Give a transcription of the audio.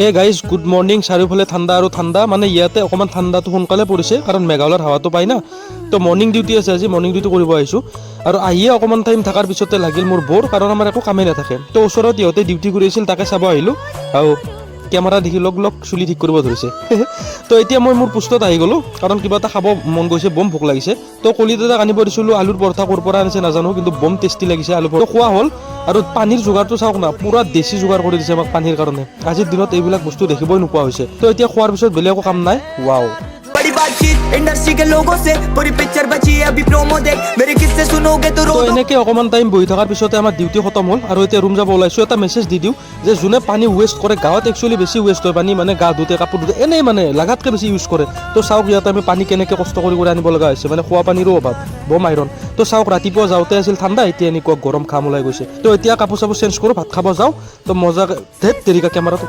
Hey guys good morning. চাৰিওফালে ঠাণ্ডা আৰু ঠাণ্ডা, মানে ইয়াতে অকণমান ঠাণ্ডাটো সোনকালে পৰিছে কাৰণ মেঘালয়ৰ হাৱাটো পাই না। তো মৰ্নিং ডিউটি আছে, আজি মৰ্নিং ডিউটি কৰিব আহিছোঁ। আৰু আহিয়ে অকণমান টাইম থকাৰ পিছতে লাগিল মোৰ বৰ, কাৰণ আমাৰ একো কামেই নাথাকে। তো ওচৰত ইহঁতে ডিউটি কৰি আছিল, তাকে চাব আহিলোঁ। আৰু কেমেৰা দেখি লগ চুলি ঠিক কৰিব ধৰিছে। তো এতিয়া মই মোৰ পোষ্টত আহি গ'লোঁ, কাৰণ কিবা এটা খাব মন গৈছে, বম ভোক লাগিছে। তো কলিতাক আনিব দিছিলোঁ, আলুৰ পৰঠা ক'ৰ পৰা আনিছে নাজানো, কিন্তু বম টেষ্টি লাগিছে আলু পৰঠা। খোৱা হ'ল। আৰু পানীৰ যোগাৰটো চাওক না, পুৰা দেশী যোগাৰ কৰি দিছে আমাক পানীৰ কাৰণে। আজিৰ দিনত এইবিলাক বস্তু দেখিবই নোপোৱা হৈছে। তো এতিয়া খোৱাৰ পিছত বেলেগ একো কাম নাই। ৱাও। তো এনেকৈ অকণমান টাইম বহি থকাৰ পিছতে আমাৰ ডিউটি খতম হ'ল আৰু এতিয়া ৰুম যাব ওলাইছোঁ। এটা মেছেজ দি দিওঁ যে যোনে পানী ৱেষ্ট কৰে, গাঁৱত একচুৱেলি বেছি ৱেষ্ট হয় পানী, মানে গা ধুতে কাপোৰ ধুতে এনেই মানে লাগাতকৈ বেছি ইউজ কৰে। তো চাওক ইয়াতে আমি পানী কেনেকৈ কষ্ট কৰি আনিব লগা হৈছে, মানে খোৱা পানীৰো অভাৱ, বম আইৰণ। তো চাওক ৰাতিপুৱা যাওঁতে আছিল ঠাণ্ডা, এতিয়া এনেকুৱা গৰম ঘাম ওলাই গৈছে। তো এতিয়া কাপোৰ চাপোৰ চেঞ্জ কৰোঁ, ভাত খাব যাওঁ। তো মজাকৈ ধেত তেৰিকা কেমেৰাটো